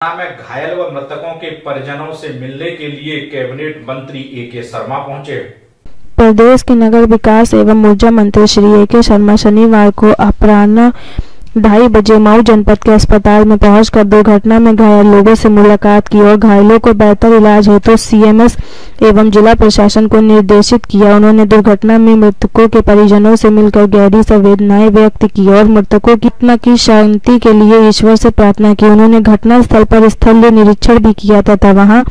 में घायल व मृतकों के परिजनों से मिलने के लिए कैबिनेट मंत्री ए.के. शर्मा पहुंचे। प्रदेश के नगर विकास एवं ऊर्जा मंत्री श्री ए.के. शर्मा शनिवार को अपराह्न 2:30 बजे मऊ जनपद के अस्पताल में पहुंचकर दुर्घटना में घायल लोगों से मुलाकात की और घायलों को बेहतर इलाज हेतु सीएमएस एवं जिला प्रशासन को निर्देशित किया। उन्होंने दुर्घटना में मृतकों के परिजनों से मिलकर गहरी संवेदनाएं व्यक्त की और मृतकों की आत्मा की शांति के लिए ईश्वर से प्रार्थना की। उन्होंने घटना स्थल पर स्थलीय निरीक्षण भी किया तथा वहां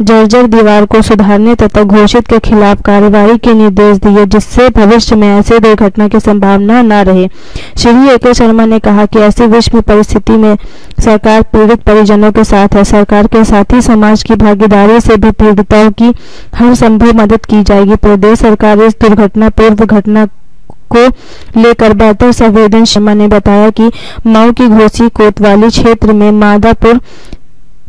जर्जर दीवार को सुधारने तथा घोषित के खिलाफ कार्रवाई के निर्देश दिए, जिससे भविष्य में ऐसे दुर्घटना की संभावना न रहे। श्री ए.के. शर्मा ने कहा कि ऐसी विषम परिस्थिति में सरकार पीड़ित परिजनों के साथ है। सरकार के साथ ही समाज की भागीदारी से भी पीड़ितों की हर संभव मदद की जाएगी। प्रदेश सरकार इस दुर्घटना पूर्व घटना को लेकर बेहतर संवेदनशील। शर्मा ने बताया कि मऊ की घोसी कोतवाली क्षेत्र में मादापुर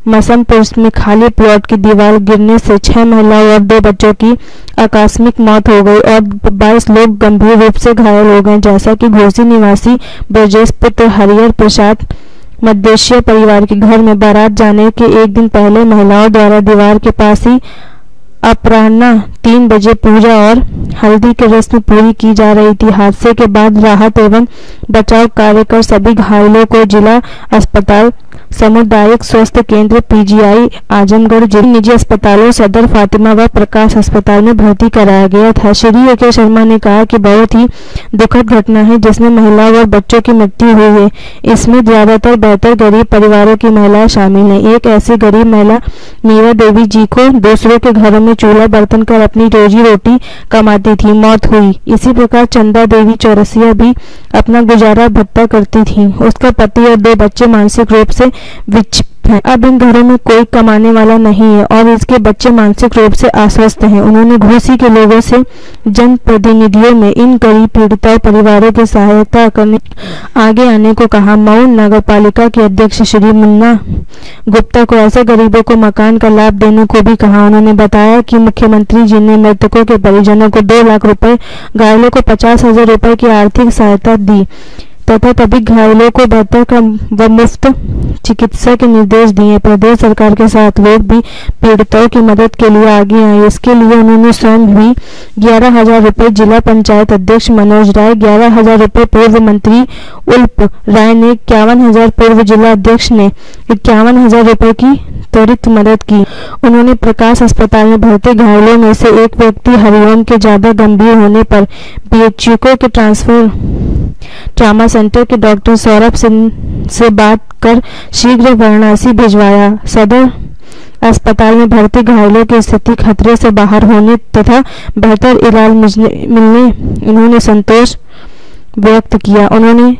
मसमपुर में खाली प्लॉट की दीवार गिरने से 6 महिलाओं और 2 बच्चों की आकस्मिक मौत हो गई और 22 लोग गंभीर रूप से घायल हो गए। जैसा कि घोसी निवासी ब्रजेश पुत्र हरिहर प्रसाद मध्यशीय परिवार के घर में बारात जाने के एक दिन पहले महिलाओं द्वारा दीवार के पास ही अपराह्न 3 बजे पूजा और हल्दी की रस्म पूरी की जा रही थी। हादसे के बाद राहत एवं बचाव कार्य कर सभी घायलों को जिला अस्पताल, सामुदायिक स्वास्थ्य केंद्र पीजीआई आजमगढ़, जिला निजी अस्पतालों सदर फातिमा व प्रकाश अस्पताल में भर्ती कराया गया था। श्री ए.के. शर्मा ने कहा कि बहुत ही दुखद घटना है जिसमें महिलाओं और बच्चों की मृत्यु हुई है। इसमें ज्यादातर बेहतर गरीब परिवारों की महिलाएं शामिल हैं। एक ऐसी गरीब महिला मीरा देवी जी को दूसरों के घरों में चूल्हा बर्तन कर अपनी रोजी रोटी कमाती थी, मौत हुई। इसी प्रकार चंदा देवी चौरसिया भी अपना गुजारा भत्ता करती थी। उसका पति और 2 बच्चे मानसिक रूप से विक्षिप्त हैं। अब इन घरों में कोई कमाने वाला नहीं है और इसके बच्चे मानसिक रूप से अस्वस्थ हैं। उन्होंने घोसी के लोगों से जनप्रतिनिधियों में इन गरीब पीड़िता परिवारों की सहायता करने आगे आने को कहा। मऊ नगर पालिका के अध्यक्ष श्री मुन्ना गुप्ता को ऐसे गरीबों को मकान का लाभ देने को भी कहा। उन्होंने बताया कि मुख्यमंत्री जी ने मृतकों के परिजनों को 2 लाख रुपए, घायलों को 50,000 रुपए की आर्थिक सहायता दी तथा तभी घायलों को बेहतर व मुफ्त चिकित्सा के निर्देश दिए। प्रदेश सरकार के साथ लोग भी पीड़ितों की मदद के लिए आगे आए। इसके लिए उन्होंने स्वयं भी 11,000 रुपए, जिला पंचायत अध्यक्ष मनोज राय 11,000 रुपए, पूर्व मंत्री उल्प राय ने 51,000, पूर्व जिला अध्यक्ष ने 51,000 रुपए की त्वरित मदद की। उन्होंने प्रकाश अस्पताल में भर्ती घायलों में से एक व्यक्ति हरिओम के ज्यादा गंभीर होने पर बीएचयू के ट्रामा सेंटर के डॉक्टर सौरभ सिंह से बात कर शीघ्र वाराणसी भिजवाया। सदर अस्पताल में भर्ती घायलों की स्थिति खतरे से बाहर होने तथा बेहतर इलाज मिलने उन्होंने संतोष व्यक्त किया। उन्होंने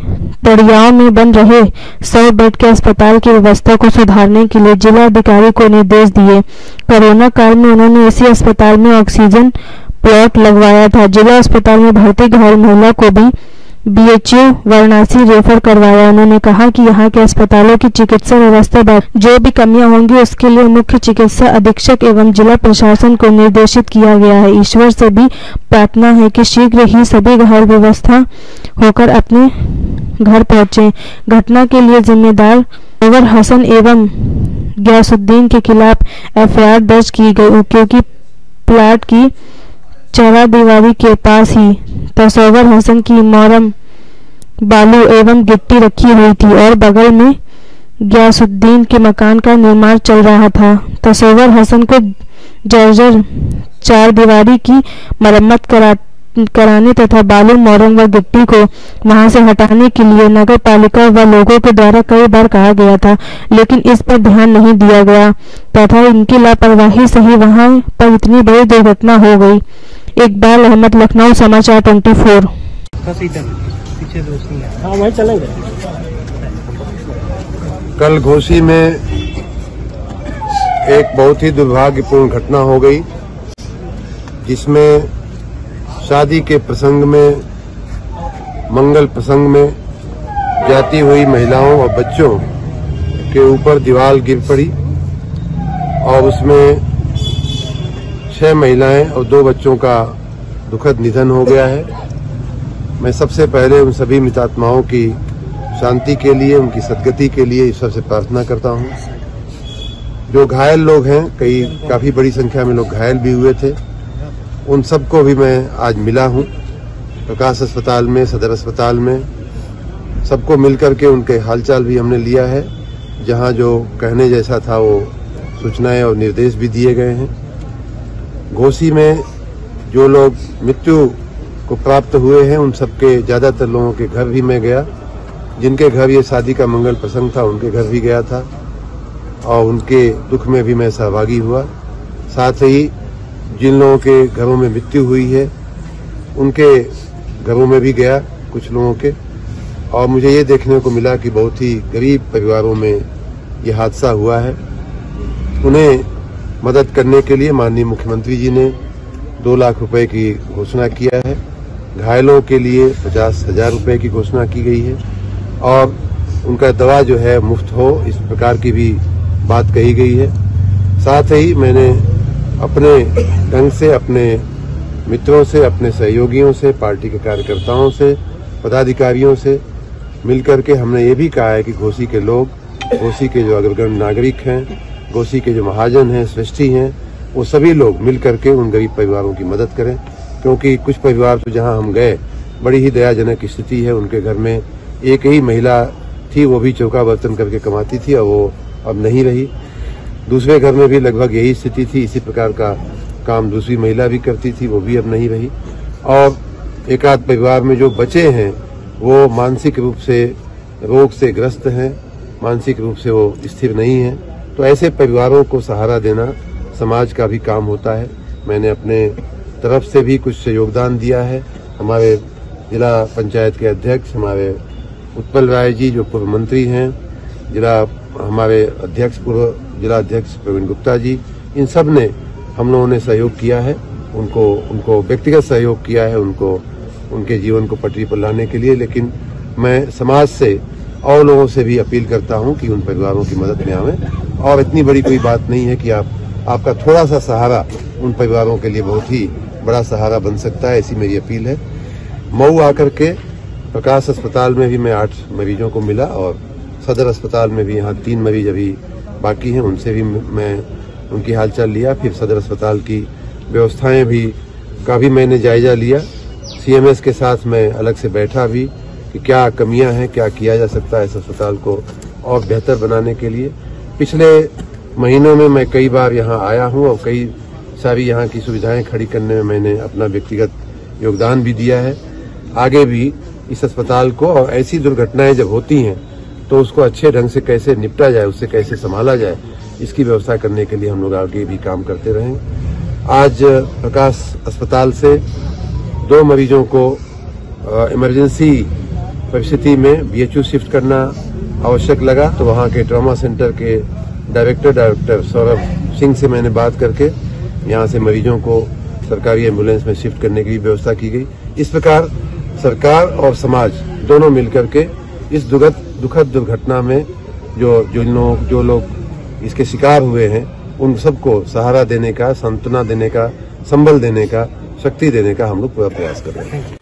तड़ियाओं में बन रहे 100 बेड के अस्पताल की व्यवस्था को सुधारने के लिए जिला अधिकारी को निर्देश दिए। कोरोना काल में उन्होंने इसी अस्पताल में ऑक्सीजन प्लॉट लगवाया था। जिला अस्पताल में भर्ती घायल महिला को भी बीएचयू वाराणसी रेफर करवाया। उन्होंने कहा कि यहाँ के अस्पतालों की चिकित्सा व्यवस्था जो भी कमियां होंगी उसके लिए मुख्य चिकित्सा अधीक्षक एवं जिला प्रशासन को निर्देशित किया गया है। ईश्वर से भी प्रार्थना है कि शीघ्र ही सभी घायल व्यवस्था होकर अपने घर पहुंचे। घटना के लिए जिम्मेदार ओवर हसन एवं गयासुद्दीन के खिलाफ एफआईआर दर्ज की गई, क्योंकि प्लाट की चौरा दीवारी के पास ही तसव्वुर हसन की मोरम बालू एवं गिट्टी रखी हुई थी और बगल में गयासुद्दीन के मकान का निर्माण चल रहा था। तसव्वुर हसन को जर्जर 4 दीवारी की मरम्मत कराने तथा बालू, मोरम व गिट्टी को वहां से हटाने के लिए नगर पालिका व लोगों के द्वारा कई बार कहा गया था, लेकिन इस पर ध्यान नहीं दिया गया तथा इनकी लापरवाही से ही वहां पर इतनी बड़ी दुर्घटना हो गई। इकबाल अहमद, लखनऊ समाचार 24। कल घोसी में एक बहुत ही दुर्भाग्यपूर्ण घटना हो गई, जिसमें शादी के प्रसंग में, मंगल प्रसंग में जाती हुई महिलाओं और बच्चों के ऊपर दीवार गिर पड़ी और उसमें 6 महिलाएं और 2 बच्चों का दुखद निधन हो गया है। मैं सबसे पहले उन सभी मृतात्माओं की शांति के लिए, उनकी सद्गति के लिए ईश्वर से प्रार्थना करता हूं। जो घायल लोग हैं, काफी बड़ी संख्या में लोग घायल भी हुए थे, उन सबको भी मैं आज मिला हूं प्रकाश अस्पताल में, सदर अस्पताल में। सबको मिलकर के उनके हालचाल भी हमने लिया है। जहां जो कहने जैसा था वो सूचनाएं और निर्देश भी दिए गए हैं। घोसी में जो लोग मृत्यु को प्राप्त हुए हैं उन सबके ज्यादातर लोगों के घर भी मैं गया। जिनके घर ये शादी का मंगल प्रसंग था उनके घर भी गया था और उनके दुख में भी मैं सहभागी हुआ। साथ ही जिन लोगों के घरों में मृत्यु हुई है उनके घरों में भी गया, कुछ लोगों के, और मुझे ये देखने को मिला कि बहुत ही गरीब परिवारों में ये हादसा हुआ है। उन्हें मदद करने के लिए माननीय मुख्यमंत्री जी ने 2 लाख रुपए की घोषणा किया है। घायलों के लिए 50,000 रुपए की घोषणा की गई है और उनका दवा जो है मुफ्त हो, इस प्रकार की भी बात कही गई है। साथ ही मैंने अपने ढंग से, अपने मित्रों से, अपने सहयोगियों से, पार्टी के कार्यकर्ताओं से, पदाधिकारियों से मिलकर के हमने ये भी कहा है कि घोसी के लोग, घोसी के जो अग्रगण्य नागरिक हैं, घोसी के जो महाजन हैं, श्रेष्ठी हैं, वो सभी लोग मिलकर के उन गरीब परिवारों की मदद करें। क्योंकि कुछ परिवार तो जहां हम गए बड़ी ही दयाजनक स्थिति है। उनके घर में एक ही महिला थी, वो भी चौका बर्तन करके कमाती थी और वो अब नहीं रही। दूसरे घर में भी लगभग यही स्थिति थी, इसी प्रकार का काम दूसरी महिला भी करती थी, वो भी अब नहीं रही। और एक आध परिवार में जो बचे हैं वो मानसिक रूप से रोग से ग्रस्त हैं, मानसिक रूप से वो स्थिर नहीं है। तो ऐसे परिवारों को सहारा देना समाज का भी काम होता है। मैंने अपने तरफ से भी कुछ योगदान दिया है। हमारे जिला पंचायत के अध्यक्ष, हमारे उत्पल राय जी जो पूर्व मंत्री हैं, हमारे अध्यक्ष, पूर्व जिला अध्यक्ष प्रवीण गुप्ता जी, इन सब ने, हम लोगों ने सहयोग किया है। उनको व्यक्तिगत सहयोग किया है, उनके जीवन को पटरी पर लाने के लिए। लेकिन मैं समाज से और लोगों से भी अपील करता हूं कि उन परिवारों की मदद में आवें। और इतनी बड़ी कोई बात नहीं है कि आपका थोड़ा सा सहारा उन परिवारों के लिए बहुत ही बड़ा सहारा बन सकता है, ऐसी मेरी अपील है। मऊ आकर के प्रकाश अस्पताल में भी मैं 8 मरीजों को मिला और सदर अस्पताल में भी यहाँ 3 मरीज अभी बाकी हैं, उनसे भी मैं उनकी हालचाल लिया। फिर सदर अस्पताल की व्यवस्थाएं का भी मैंने जायजा लिया। सीएमएस के साथ मैं अलग से बैठा भी कि क्या कमियां हैं, क्या किया जा सकता है इस अस्पताल को और बेहतर बनाने के लिए। पिछले महीनों में मैं कई बार यहाँ आया हूँ और कई सारी यहाँ की सुविधाएं खड़ी करने में मैंने अपना व्यक्तिगत योगदान भी दिया है। आगे भी इस अस्पताल को, और ऐसी दुर्घटनाएं जब होती हैं तो उसको अच्छे ढंग से कैसे निपटा जाए, उससे कैसे संभाला जाए, इसकी व्यवस्था करने के लिए हम लोग आगे भी काम करते रहें। आज प्रकाश अस्पताल से 2 मरीजों को इमरजेंसी परिस्थिति में बीएचयू शिफ्ट करना आवश्यक लगा, तो वहां के ट्रॉमा सेंटर के डायरेक्टर सौरभ सिंह से मैंने बात करके यहां से मरीजों को सरकारी एम्बुलेंस में शिफ्ट करने की व्यवस्था की गई। इस प्रकार सरकार और समाज दोनों मिलकर के इस दुखद दुर्घटना में जो लोग इसके शिकार हुए हैं उन सबको सहारा देने का, सांत्वना देने का, संबल देने का, शक्ति देने का हम लोग पूरा प्रयास कर रहे हैं।